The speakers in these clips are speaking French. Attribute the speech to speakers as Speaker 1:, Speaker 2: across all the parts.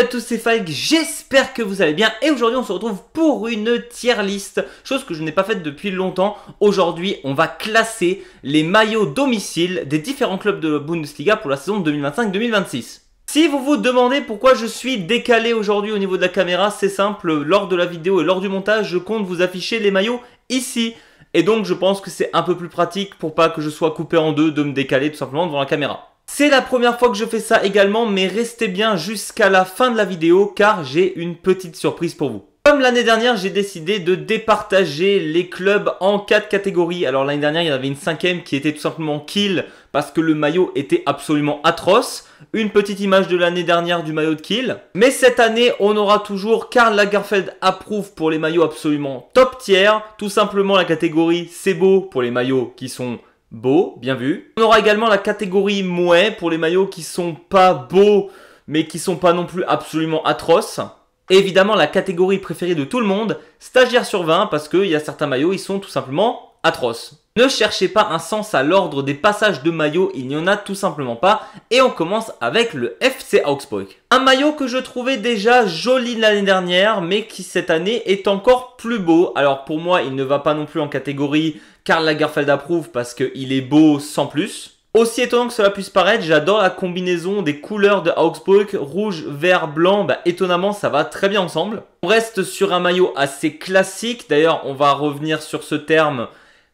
Speaker 1: à tous, c'est Falk, j'espère que vous allez bien et aujourd'hui on se retrouve pour une tier list, chose que je n'ai pas faite depuis longtemps. Aujourd'hui on va classer les maillots domicile des différents clubs de Bundesliga pour la saison 2025-2026. Si vous vous demandez pourquoi je suis décalé aujourd'hui au niveau de la caméra, c'est simple, lors de la vidéo et lors du montage, je compte vous afficher les maillots ici. Et donc je pense que c'est un peu plus pratique pour pas que je sois coupé en deux, de me décaler tout simplement devant la caméra. C'est la première fois que je fais ça également, mais restez bien jusqu'à la fin de la vidéo car j'ai une petite surprise pour vous. Comme l'année dernière, j'ai décidé de départager les clubs en 4 catégories. Alors l'année dernière, il y en avait une 5e qui était tout simplement Kiel parce que le maillot était absolument atroce. Une petite image de l'année dernière du maillot de Kiel. Mais cette année, on aura toujours Karl Lagerfeld approuve pour les maillots absolument top tier. Tout simplement la catégorie c'est beau pour les maillots qui sont beau, bien vu. On aura également la catégorie mouais pour les maillots qui sont pas beaux, mais qui sont pas non plus absolument atroces. Et évidemment, la catégorie préférée de tout le monde, stagiaire sur 20, parce qu'il y a certains maillots, ils sont tout simplement atroces. Ne cherchez pas un sens à l'ordre des passages de maillots, il n'y en a tout simplement pas. Et on commence avec le FC Augsburg. Un maillot que je trouvais déjà joli l'année dernière, mais qui cette année est encore plus beau. Alors pour moi, il ne va pas non plus en catégorie Karl Lagerfeld approuve parce qu'il est beau sans plus. Aussi étonnant que cela puisse paraître, j'adore la combinaison des couleurs de Augsburg, rouge, vert, blanc, étonnamment ça va très bien ensemble. On reste sur un maillot assez classique, d'ailleurs on va revenir sur ce terme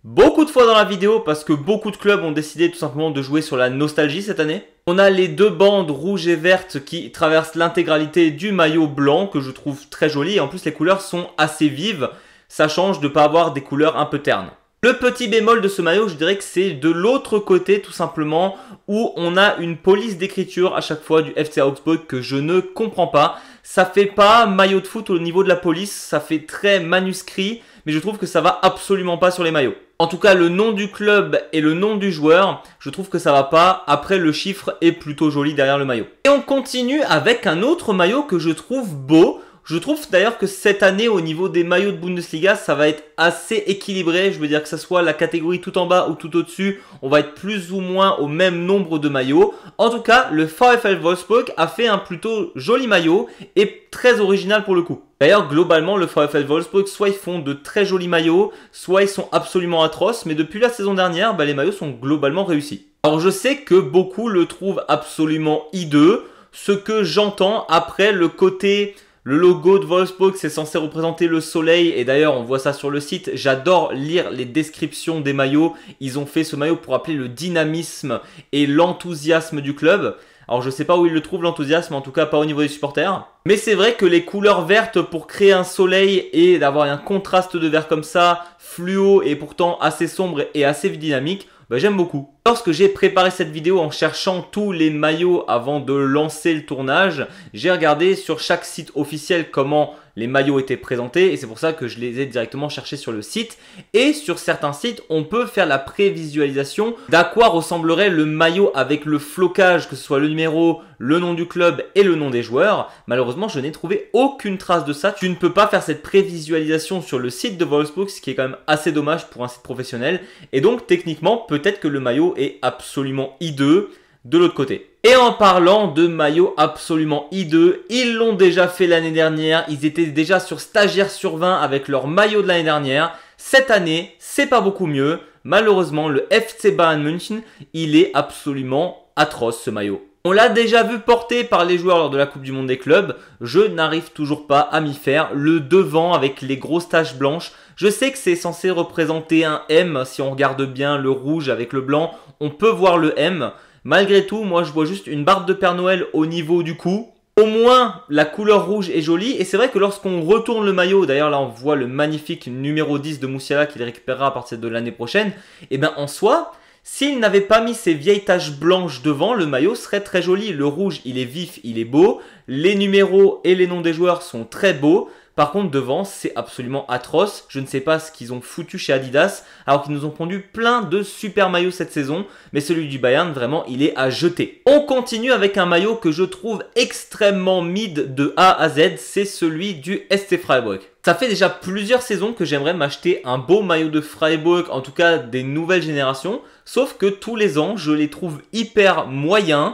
Speaker 1: beaucoup de fois dans la vidéo parce que beaucoup de clubs ont décidé tout simplement de jouer sur la nostalgie cette année. On a les deux bandes rouges et vertes qui traversent l'intégralité du maillot blanc que je trouve très joli et en plus les couleurs sont assez vives, ça change de ne pas avoir des couleurs un peu ternes. Le petit bémol de ce maillot, je dirais que c'est de l'autre côté tout simplement où on a une police d'écriture à chaque fois du FC Augsburg que je ne comprends pas. Ça fait pas maillot de foot au niveau de la police, ça fait très manuscrit, mais je trouve que ça va absolument pas sur les maillots. En tout cas, le nom du club et le nom du joueur, je trouve que ça va pas. Après, le chiffre est plutôt joli derrière le maillot. Et on continue avec un autre maillot que je trouve beau. Je trouve d'ailleurs que cette année, au niveau des maillots de Bundesliga, ça va être assez équilibré. Je veux dire que ce soit la catégorie tout en bas ou tout au-dessus, on va être plus ou moins au même nombre de maillots. En tout cas, le VfL Wolfsburg a fait un plutôt joli maillot et très original pour le coup. D'ailleurs, globalement, le VfL Wolfsburg, soit ils font de très jolis maillots, soit ils sont absolument atroces. Mais depuis la saison dernière, les maillots sont globalement réussis. Alors je sais que beaucoup le trouvent absolument hideux. Ce que j'entends après le côté... Le logo de Wolfsburg, c'est censé représenter le soleil et d'ailleurs on voit ça sur le site. J'adore lire les descriptions des maillots. Ils ont fait ce maillot pour appeler le dynamisme et l'enthousiasme du club. Alors je sais pas où ils le trouvent l'enthousiasme, en tout cas pas au niveau des supporters. Mais c'est vrai que les couleurs vertes pour créer un soleil et d'avoir un contraste de vert comme ça, fluo et pourtant assez sombre et assez dynamique, j'aime beaucoup. Lorsque j'ai préparé cette vidéo en cherchant tous les maillots avant de lancer le tournage, j'ai regardé sur chaque site officiel comment les maillots étaient présentés et c'est pour ça que je les ai directement cherchés sur le site. Et sur certains sites, on peut faire la prévisualisation d'à quoi ressemblerait le maillot avec le flocage, que ce soit le numéro, le nom du club et le nom des joueurs. Malheureusement, je n'ai trouvé aucune trace de ça. Tu ne peux pas faire cette prévisualisation sur le site de Wolfsburg, ce qui est quand même assez dommage pour un site professionnel. Et donc, techniquement, peut-être que le maillot est absolument hideux de l'autre côté. Et en parlant de maillots absolument hideux, ils l'ont déjà fait l'année dernière. Ils étaient déjà sur stagiaire sur 20 avec leur maillot de l'année dernière. Cette année, c'est pas beaucoup mieux. Malheureusement, le FC Bayern München, il est absolument atroce ce maillot. On l'a déjà vu porter par les joueurs lors de la Coupe du Monde des clubs. Je n'arrive toujours pas à m'y faire. Le devant avec les grosses taches blanches. Je sais que c'est censé représenter un M. Si on regarde bien le rouge avec le blanc, on peut voir le M. Malgré tout, moi je vois juste une barbe de Père Noël au niveau du cou. Au moins, la couleur rouge est jolie. Et c'est vrai que lorsqu'on retourne le maillot, d'ailleurs là on voit le magnifique numéro 10 de Musiala qu'il récupérera à partir de l'année prochaine. Et en soi... S'il n'avait pas mis ces vieilles taches blanches devant, le maillot serait très joli. Le rouge, il est vif, il est beau. Les numéros et les noms des joueurs sont très beaux. Par contre, devant, c'est absolument atroce. Je ne sais pas ce qu'ils ont foutu chez Adidas, alors qu'ils nous ont pondu plein de super maillots cette saison. Mais celui du Bayern, vraiment, il est à jeter. On continue avec un maillot que je trouve extrêmement mid de A à Z. C'est celui du SC Freiburg. Ça fait déjà plusieurs saisons que j'aimerais m'acheter un beau maillot de Freiburg, en tout cas des nouvelles générations. Sauf que tous les ans, je les trouve hyper moyens.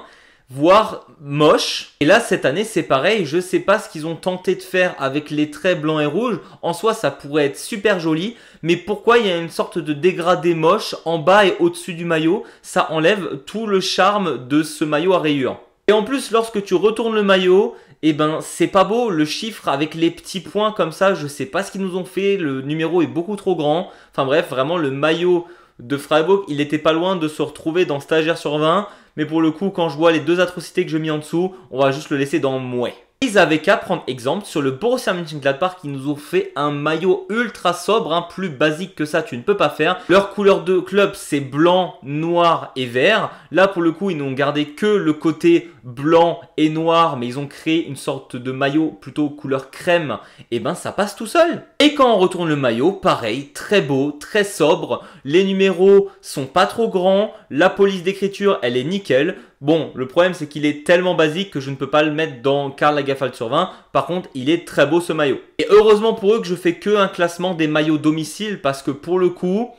Speaker 1: voire moche. Et là, cette année, c'est pareil. Je sais pas ce qu'ils ont tenté de faire avec les traits blancs et rouges. En soi, ça pourrait être super joli. Mais pourquoi il y a une sorte de dégradé moche en bas et au-dessus du maillot? Ça enlève tout le charme de ce maillot à rayures. Et en plus, lorsque tu retournes le maillot, eh ben, c'est pas beau. Le chiffre avec les petits points comme ça, je sais pas ce qu'ils nous ont fait. Le numéro est beaucoup trop grand. Enfin bref, vraiment, le maillot de Freiburg, il était pas loin de se retrouver dans Stagiaire sur 20. Mais pour le coup, quand je vois les deux atrocités que je mets en dessous, on va juste le laisser dans mouais. Ils avaient qu'à prendre exemple sur le Borussia Mönchengladbach qui nous ont fait un maillot ultra sobre, plus basique que ça tu ne peux pas faire. Leur couleur de club c'est blanc, noir et vert. Là pour le coup ils n'ont gardé que le côté blanc et noir mais ils ont créé une sorte de maillot plutôt couleur crème. Et ben ça passe tout seul. Et quand on retourne le maillot, pareil, très beau, très sobre. Les numéros sont pas trop grands, la police d'écriture elle est nickel. Bon, le problème c'est qu'il est tellement basique que je ne peux pas le mettre dans Karl Lagerfeld sur 20. Par contre, il est très beau ce maillot. Et heureusement pour eux que je fais que un classement des maillots domicile parce que pour le coup,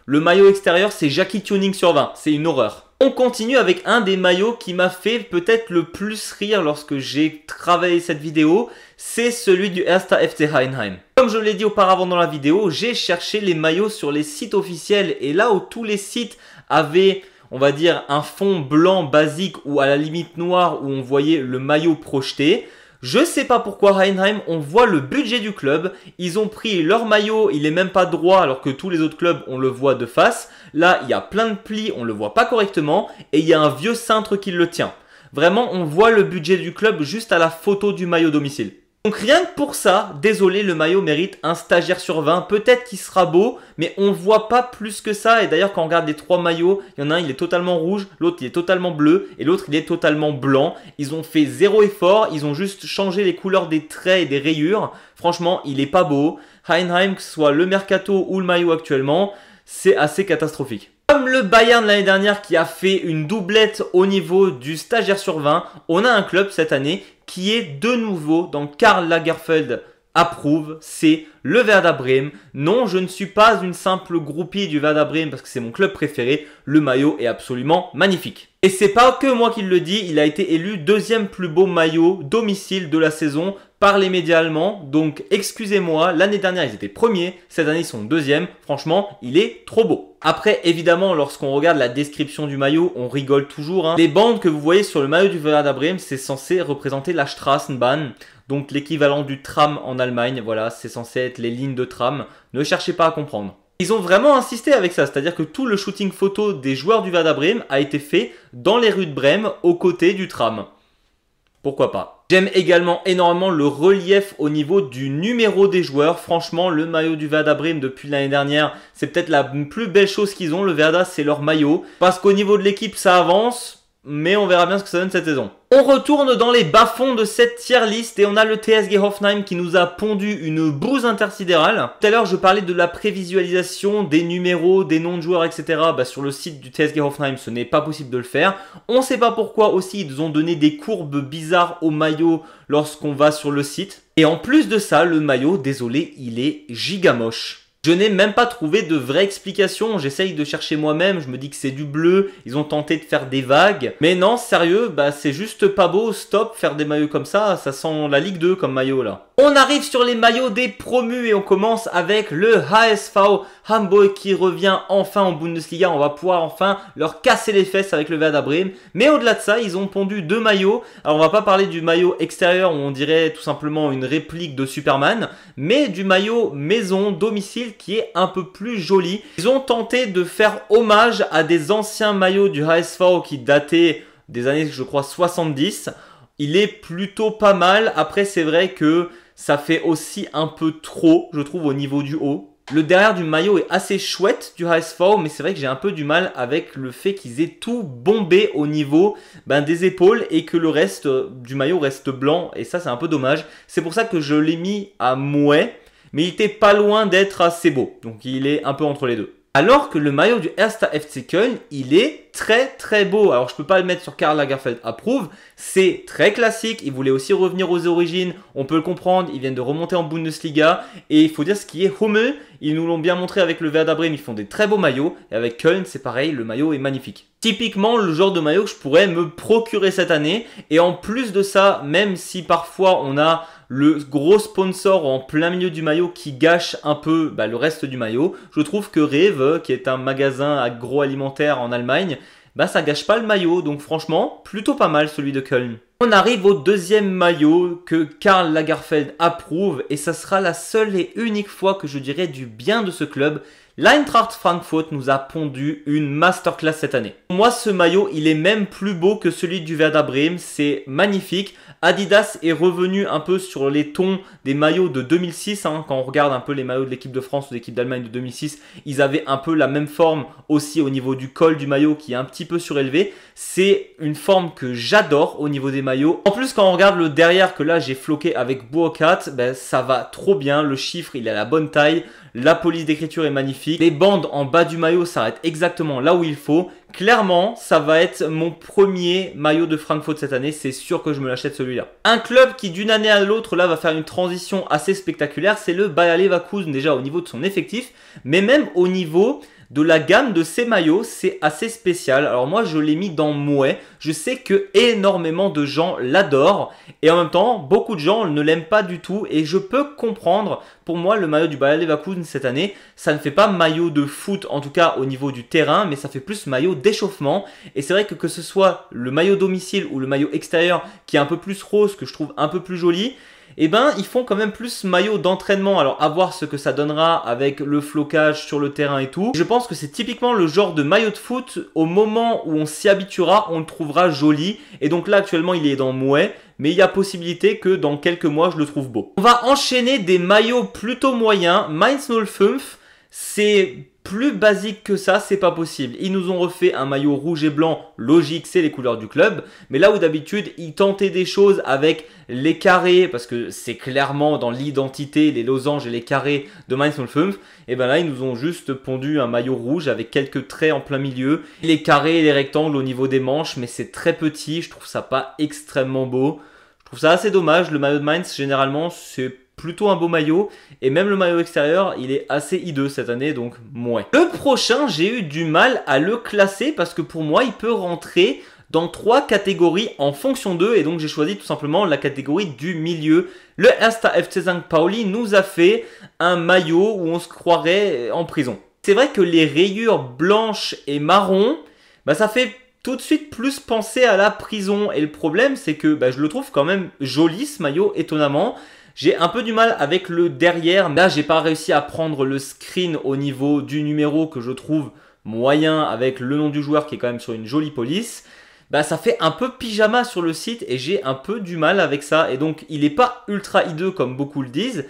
Speaker 1: le maillot extérieur c'est Jackie Tuning sur 20. C'est une horreur. On continue avec un des maillots qui m'a fait peut-être le plus rire lorsque j'ai travaillé cette vidéo. C'est celui du Erster FC Heidenheim. Comme je l'ai dit auparavant dans la vidéo, j'ai cherché les maillots sur les sites officiels. Et là où tous les sites avaient, on va dire, un fond blanc basique ou à la limite noir où on voyait le maillot projeté. Je sais pas pourquoi Heidenheim, on voit le budget du club. Ils ont pris leur maillot, il est même pas droit alors que tous les autres clubs, on le voit de face. Là, il y a plein de plis, on le voit pas correctement et il y a un vieux cintre qui le tient. Vraiment, on voit le budget du club juste à la photo du maillot domicile. Donc rien que pour ça, désolé, le maillot mérite un stagiaire sur 20. Peut-être qu'il sera beau, mais on ne voit pas plus que ça. Et d'ailleurs, quand on regarde les trois maillots, il y en a un, il est totalement rouge, l'autre, il est totalement bleu, et l'autre, il est totalement blanc. Ils ont fait zéro effort, ils ont juste changé les couleurs des traits et des rayures. Franchement, il est pas beau. Heidenheim, que ce soit le mercato ou le maillot actuellement, c'est assez catastrophique. Comme le Bayern l'année dernière qui a fait une doublette au niveau du stagiaire sur 20, on a un club cette année qui est de nouveau dans Karl Lagerfeld approuve, c'est le Werder Bremen. Non, je ne suis pas une simple groupie du Werder Bremen parce que c'est mon club préféré. Le maillot est absolument magnifique. Et c'est pas que moi qui le dis, il a été élu deuxième plus beau maillot domicile de la saison par les médias allemands. Donc excusez-moi, l'année dernière ils étaient premiers, cette année ils sont deuxième. Franchement, il est trop beau. Après, évidemment, lorsqu'on regarde la description du maillot, on rigole toujours. Les bandes que vous voyez sur le maillot du Werder Bremen, c'est censé représenter la Straßenbahn. Donc l'équivalent du tram en Allemagne, voilà, c'est censé être les lignes de tram. Ne cherchez pas à comprendre. Ils ont vraiment insisté avec ça, c'est-à-dire que tout le shooting photo des joueurs du Werder Bremen a été fait dans les rues de Brême, aux côtés du tram. Pourquoi pas. J'aime également énormément le relief au niveau du numéro des joueurs. Franchement, le maillot du Werder Bremen depuis l'année dernière, c'est peut-être la plus belle chose qu'ils ont. Le Werder, c'est leur maillot. Parce qu'au niveau de l'équipe, ça avance, mais on verra bien ce que ça donne cette saison. On retourne dans les bas-fonds de cette tier list et on a le TSG Hoffenheim qui nous a pondu une bouse intersidérale. Tout à l'heure, je parlais de la prévisualisation des numéros, des noms de joueurs, etc. Sur le site du TSG Hoffenheim, ce n'est pas possible de le faire. On ne sait pas pourquoi aussi ils ont donné des courbes bizarres au maillot lorsqu'on va sur le site. Et en plus de ça, le maillot, désolé, il est giga moche. Je n'ai même pas trouvé de vraie explication, j'essaye de chercher moi-même, je me dis que c'est du bleu, ils ont tenté de faire des vagues. Mais non, sérieux, c'est juste pas beau, stop, faire des maillots comme ça sent la Ligue 2 comme maillot là. On arrive sur les maillots des promus et on commence avec le HSV Hamburg qui revient enfin en Bundesliga. On va pouvoir enfin leur casser les fesses avec le Werder Bremen. Mais au-delà de ça, ils ont pondu deux maillots. Alors on va pas parler du maillot extérieur où on dirait tout simplement une réplique de Superman, mais du maillot maison, domicile qui est un peu plus joli. Ils ont tenté de faire hommage à des anciens maillots du HSV qui dataient des années, je crois, 70. Il est plutôt pas mal. Après, c'est vrai que ça fait aussi un peu trop, je trouve, au niveau du haut. Le derrière du maillot est assez chouette du HSV, mais c'est vrai que j'ai un peu du mal avec le fait qu'ils aient tout bombé au niveau des épaules et que le reste du maillot reste blanc. Et ça, c'est un peu dommage. C'est pour ça que je l'ai mis à mouais. Mais il était pas loin d'être assez beau. Donc il est un peu entre les deux. Alors que le maillot du Erster FC Köln, il est très beau. Alors je peux pas le mettre sur Karl Lagerfeld approuve, c'est très classique, il voulait aussi revenir aux origines, on peut le comprendre, ils viennent de remonter en Bundesliga et il faut dire ce qui est Hummel, ils nous l'ont bien montré avec le Werder Bremen, ils font des très beaux maillots et avec Köln c'est pareil, le maillot est magnifique. Typiquement le genre de maillot que je pourrais me procurer cette année et en plus de ça, même si parfois on a le gros sponsor en plein milieu du maillot qui gâche un peu le reste du maillot, je trouve que Rewe, qui est un magasin agroalimentaire en Allemagne, ça gâche pas le maillot, donc franchement, plutôt pas mal celui de Köln. On arrive au deuxième maillot que Karl Lagerfeld approuve et ça sera la seule et unique fois que je dirai du bien de ce club. L'Eintracht Frankfurt nous a pondu une masterclass cette année. Pour moi, ce maillot, il est même plus beau que celui du Werder Bremen. C'est magnifique. Adidas est revenu un peu sur les tons des maillots de 2006. Quand on regarde un peu les maillots de l'équipe de France ou de l'équipe d'Allemagne de 2006, ils avaient un peu la même forme aussi au niveau du col du maillot qui est un petit peu surélevé. C'est une forme que j'adore au niveau des maillots. En plus, quand on regarde le derrière que là, j'ai floqué avec Burkhardt, ça va trop bien. Le chiffre, il est à la bonne taille. La police d'écriture est magnifique. Les bandes en bas du maillot s'arrêtent exactement là où il faut. Clairement, ça va être mon premier maillot de Francfort cette année. C'est sûr que je me l'achète celui-là. Un club qui d'une année à l'autre là va faire une transition assez spectaculaire, c'est le Bayer Leverkusen déjà au niveau de son effectif, mais même au niveau de la gamme de ces maillots, c'est assez spécial. Alors moi, je l'ai mis dans Mouais. Je sais que énormément de gens l'adorent et en même temps, beaucoup de gens ne l'aiment pas du tout et je peux comprendre. Pour moi, le maillot du Bayer Leverkusen cette année, ça ne fait pas maillot de foot, en tout cas au niveau du terrain, mais ça fait plus maillot d'échauffement. Et c'est vrai que ce soit le maillot domicile ou le maillot extérieur qui est un peu plus rose, que je trouve un peu plus joli, ils font quand même plus maillot d'entraînement. Alors à voir ce que ça donnera avec le flocage sur le terrain et tout. Je pense que c'est typiquement le genre de maillot de foot, au moment où on s'y habituera, on le trouvera joli. Et donc là actuellement il est dans Mouais, mais il y a possibilité que dans quelques mois je le trouve beau. On va enchaîner des maillots plutôt moyens. Mainz 05, c'est plus basique que ça, c'est pas possible. Ils nous ont refait un maillot rouge et blanc, logique, c'est les couleurs du club. Mais là où d'habitude, ils tentaient des choses avec les carrés, parce que c'est clairement dans l'identité, les losanges et les carrés de Mainz 05. Et là, ils nous ont juste pondu un maillot rouge avec quelques traits en plein milieu. Les carrés et les rectangles au niveau des manches, mais c'est très petit. Je trouve ça pas extrêmement beau. Je trouve ça assez dommage. Le maillot de Mainz, généralement, c'est plutôt un beau maillot et même le maillot extérieur il est assez hideux cette année donc moins. Le prochain j'ai eu du mal à le classer parce que pour moi il peut rentrer dans 3 catégories en fonction d'eux et donc j'ai choisi tout simplement la catégorie du milieu. Le Erster FC St. Pauli nous a fait un maillot où on se croirait en prison. C'est vrai que les rayures blanches et marron, ça fait tout de suite plus penser à la prison et le problème c'est que je le trouve quand même joli ce maillot étonnamment. J'ai un peu du mal avec le derrière, mais là j'ai pas réussi à prendre le screen au niveau du numéro que je trouve moyen avec le nom du joueur qui est quand même sur une jolie police. Ça fait un peu pyjama sur le site et j'ai un peu du mal avec ça et donc il est pas ultra hideux comme beaucoup le disent.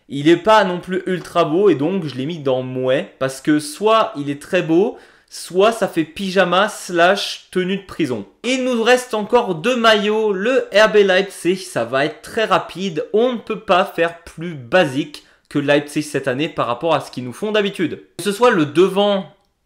Speaker 1: Il est pas non plus ultra beau et donc je l'ai mis dans Mouais parce que soit il est très beau, soit ça fait pyjama / tenue de prison. Il nous reste encore 2 maillots. Le RB Leipzig, ça va être très rapide. On ne peut pas faire plus basique que Leipzig cette année par rapport à ce qu'ils nous font d'habitude. Que ce soit le devant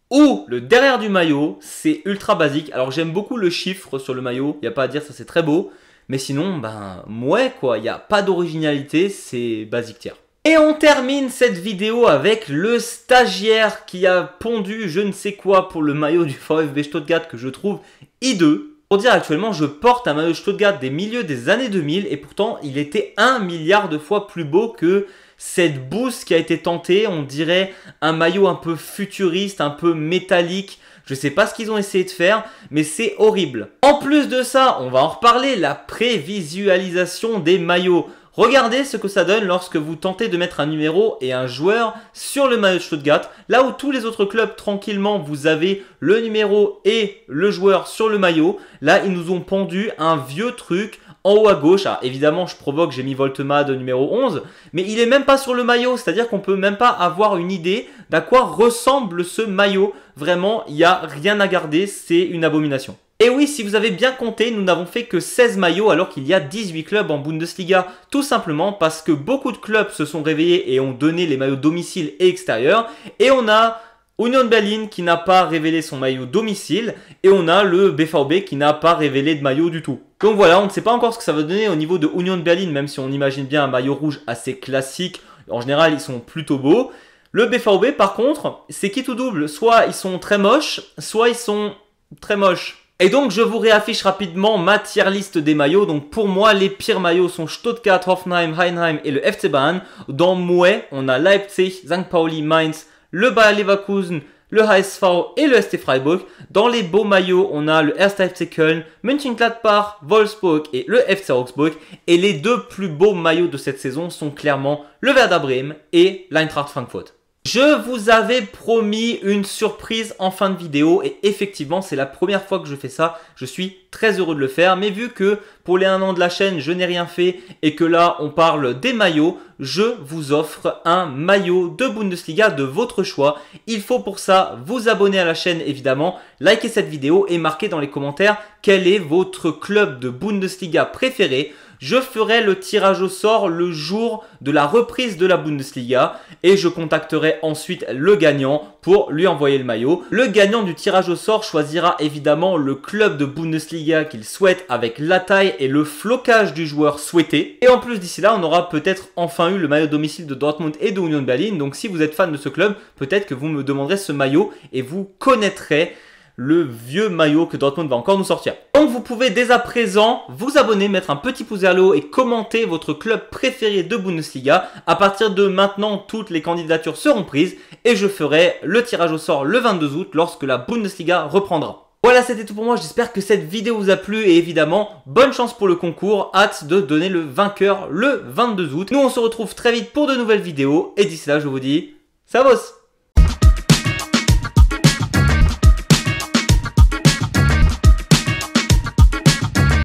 Speaker 1: ou le derrière du maillot, c'est ultra basique. Alors j'aime beaucoup le chiffre sur le maillot, il n'y a pas à dire, ça c'est très beau. Mais sinon, ouais quoi, il n'y a pas d'originalité, c'est basique tiers. Et on termine cette vidéo avec le stagiaire qui a pondu je ne sais quoi pour le maillot du VfB Stuttgart que je trouve hideux. Pour dire actuellement, je porte un maillot de Stuttgart des milieux des années 2000 et pourtant il était 1 milliard de fois plus beau que cette bouse qui a été tentée. On dirait un maillot un peu futuriste, un peu métallique. Je sais pas ce qu'ils ont essayé de faire, mais c'est horrible. En plus de ça, on va en reparler, la prévisualisation des maillots. Regardez ce que ça donne lorsque vous tentez de mettre un numéro et un joueur sur le maillot de Stuttgart. Là où tous les autres clubs, tranquillement, vous avez le numéro et le joueur sur le maillot. Là, ils nous ont pendu un vieux truc en haut à gauche. Alors, évidemment, je provoque, j'ai mis Voltemade numéro 11. Mais il est même pas sur le maillot. C'est-à-dire qu'on peut même pas avoir une idée d'à quoi ressemble ce maillot. Vraiment, il n'y a rien à garder. C'est une abomination. Et oui, si vous avez bien compté, nous n'avons fait que 16 maillots alors qu'il y a 18 clubs en Bundesliga. Tout simplement parce que beaucoup de clubs se sont réveillés et ont donné les maillots domicile et extérieur. Et on a Union Berlin qui n'a pas révélé son maillot domicile et on a le BVB qui n'a pas révélé de maillot du tout. Donc voilà, on ne sait pas encore ce que ça va donner au niveau de Union Berlin, même si on imagine bien un maillot rouge assez classique. En général, ils sont plutôt beaux. Le BVB par contre, c'est qui tout double. Soit ils sont très moches, soit ils sont très moches. Et donc je vous réaffiche rapidement ma tier list des maillots. Donc pour moi les pires maillots sont Stuttgart, Hoffenheim, Heidenheim et le FC Bayern. Dans Mouais, on a Leipzig, St. Pauli, Mainz, le Bayer Leverkusen, le HSV et le ST Freiburg. Dans les beaux maillots, on a le 1. FC Köln, Mönchengladbach, Wolfsburg et le FC Augsburg. Et les deux plus beaux maillots de cette saison sont clairement le Werder Bremen et l'Eintracht Frankfurt. Je vous avais promis une surprise en fin de vidéo et effectivement c'est la première fois que je fais ça. Je suis très heureux de le faire, mais vu que pour les 1 an de la chaîne je n'ai rien fait et que là on parle des maillots, je vous offre un maillot de Bundesliga de votre choix. Il faut pour ça vous abonner à la chaîne évidemment, liker cette vidéo et marquer dans les commentaires quel est votre club de Bundesliga préféré. Je ferai le tirage au sort le jour de la reprise de la Bundesliga et je contacterai ensuite le gagnant pour lui envoyer le maillot. Le gagnant du tirage au sort choisira évidemment le club de Bundesliga qu'il souhaite avec la taille et le flocage du joueur souhaité. Et en plus d'ici là, on aura peut-être enfin eu le maillot domicile de Dortmund et de Union Berlin. Donc si vous êtes fan de ce club, peut-être que vous me demanderez ce maillot et vous connaîtrez le vieux maillot que Dortmund va encore nous sortir. Donc vous pouvez dès à présent vous abonner, mettre un petit pouce vers le haut et commenter votre club préféré de Bundesliga. À partir de maintenant, toutes les candidatures seront prises et je ferai le tirage au sort le 22 août lorsque la Bundesliga reprendra. Voilà, c'était tout pour moi. J'espère que cette vidéo vous a plu et évidemment, bonne chance pour le concours. Hâte de donner le vainqueur le 22 août. Nous, on se retrouve très vite pour de nouvelles vidéos et d'ici là, je vous dis, servus!